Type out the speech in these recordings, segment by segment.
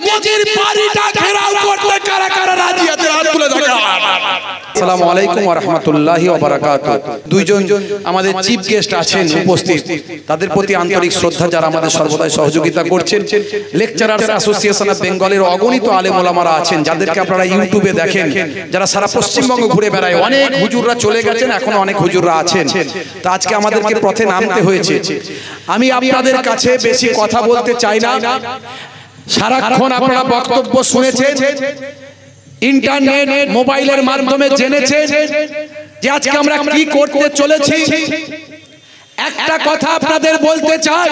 মোদিজির বাড়িটা ঘেরাও করতে কারা কারা রাজি আছে হাত তুলে দেখা। আসসালামু আলাইকুম ওয়া রাহমাতুল্লাহি ওয়া বারাকাতুহু। দুইজন আমাদের চিফ গেস্ট আছেন উপস্থিত, তাদের প্রতি আন্তরিক শ্রদ্ধা যারা আমাদের সর্বদাই সহযোগিতা করছেন। লেকচারার্স অ্যাসোসিয়েশন অফ বেঙ্গলের অগণিত আলেম ওলামারা আছেন যাদেরকে আপনারা ইউটিউবে দেখেন, যারা সারা পশ্চিমবঙ্গ ঘুরে বেড়ায়। অনেক হুজুররা চলে গেছেন, এখন অনেক হুজুররা আছেন। তো আজকে আমাদেরকে পথে নামতে হয়েছে। আমি আপনাদের কাছে বেশি কথা বলতে চাই না। সারাক্ষণ আপনারা বক্তব্য শুনেছেন, ইন্টারনেট মোবাইলের মাধ্যমে জেনেছেন যে আজকে আমরা কি করতে চলেছি। একটা কথা আপনাদের বলতে চাই,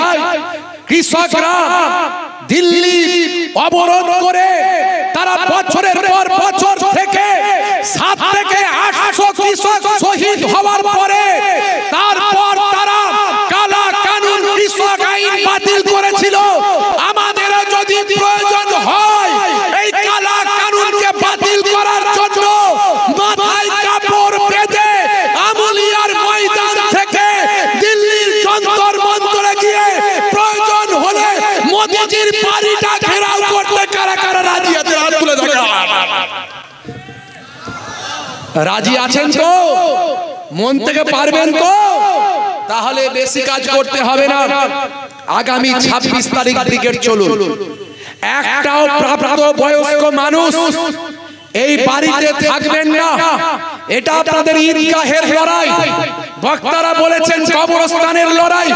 কৃষকরা দিল্লি অবরোধ করে তারা বছরের পর বছর থেকে 7 থেকে 800 কৃষক শহীদ হওয়ার পরে তারপর তারা কালা কানুন কৃষক আইন বাতিল করেছিল। আমাদের যদি প্রয়োজন হয় এই কালা কানুনকে বাতিল করার জন্য মাথায় কাপড় বেঁধে আমুলিয়ার ময়দান থেকে দিল্লির যন্তর মন্তরে গিয়ে প্রয়োজন হলে মোদিজির বাড়িটা ঘেরাও করতে কারা কারা রাজি আছে হাত তুলে দেখা। রাজি আছেন তো? মন থেকে পারবেন তো? তাহলে বেশি কাজ করতে হবে না। আগামী 26 তারিখ ব্রিগেড চলুন। একটাও প্রাপ্ত বয়স্ক মানুষ এই বাড়িতে থাকবেন না। এটা আপনাদের ঈদগাহের লড়াই। বক্তারা বলেছেন কবরস্থানের লড়াই,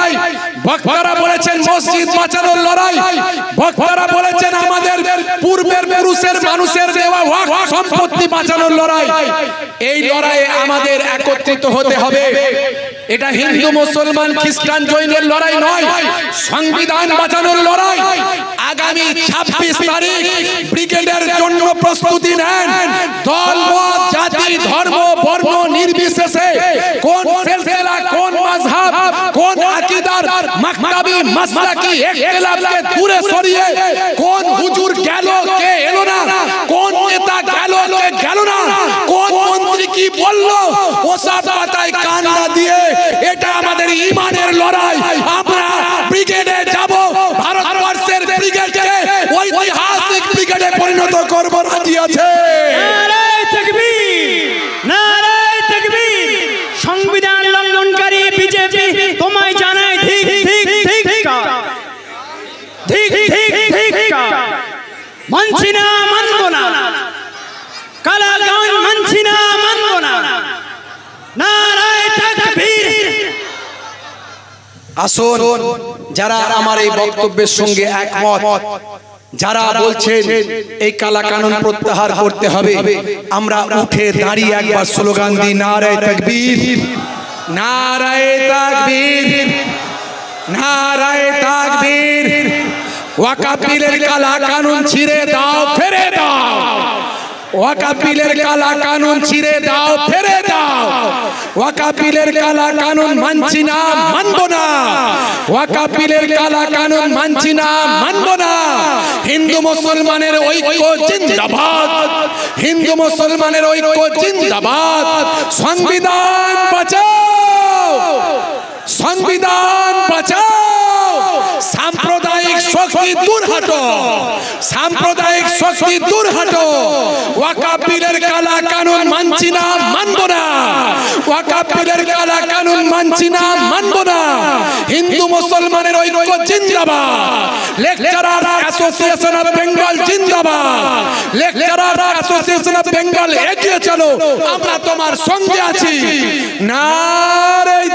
বক্তারা বলেছেন মসজিদ বাঁচানোর লড়াই, বক্তারা বলেছেন আমাদের পূর্বের পুরুষের মানুষের দেওয়া ওয়াকফ সম্পত্তি বাঁচানোর লড়াই। এই লড়াইয়ে আমাদের একত্রিত হতে হবে। এটা হিন্দু মুসলমান খ্রিস্টান জৈনের লড়াই নয়, সংবিধান বাঁচানোর লড়াই। আগামী 26 তারিখ ব্রিগেডের জন্য প্রস্তুতি নেন। দল মত জাতি ধর্ম বর্ণ নির্বিশেষে, কোন সিলসিলা কোন মাযহাব কোন আকীদার মাকতাবি মাসলাকি ইখতিলাফকে দূরে সরিয়ে কোন হুজুর গেল কে এলো না, কোন নেতা গেল কে গেল না, কোন মন্ত্রী কি বলল ওসব কথায় কান না দিয়ে এটা আমাদের ঈমানের লড়াই। আমরা ব্রিগেডে যাব, ভারতবর্ষের ব্রিগেডকে ঐতিহাসিক ব্রিগেডে পরিণত করব। রাজি আছে? নারায়ে তাকবীর, নারায়ে তাকবীর। সংবিধান লঙ্ঘনকারী বিজেপি তোমায় জানায় ঠিক ঠিক ঠিক ঠিক ঠিক ঠিক। মানছি না, মানব না, কালাগান মানছি না, মানব না। নারায়ে তাকবীর। আসুন, যারা আমার এই বক্তব্যের সঙ্গে একমত, যারা বলছেন এই কালা কানুন প্রত্যাহার করতে হবে, আমরা উঠে দাঁড়িয়ে একবার স্লোগান দিই, নারায়ে তাকবীর, নারায়ে তাকবীর, নারায়ে তাকবীর। ওয়াকফ বিলের কালা কানুন ছিঁড়ে দাও, ফেরে দাও। ওয়াকফ বিলের কালা কানুন ছিঁড়ে দাও, ফেরে দাও। ওয়াকফ বিলের কালা কানুন মানছি না, মানব না। ওয়াকফ বিলের কালা কানুন মানছি না, মানব না। হিন্দু মুসলমানের ঐক্য জিন্দাবাদ, হিন্দু মুসলমানের ঐক্য জিন্দাবাদ। সংবিধান বাঁচাও, সংবিধান বাঁচাও। সাম্প্রদায়িক শক্তি দূর হটো, সাম্প্রদায়িক শক্তি দূর হটো। ওয়াকফ বিলের কালা কানুন মানছি না, মানব না। ওয়াকফ বিলের কালা কানুন মানছি না, মানব না। হিন্দু মুসলমানের ঐক্য জিন্দাবাদ। লেকচারার্স অ্যাসোসিয়েশন অফ বেঙ্গল জিন্দাবাদ। লেকচারার্স অ্যাসোসিয়েশন অফ বেঙ্গল এগিয়ে চলো, আমরা তোমার সঙ্গে আছি। নারায়ে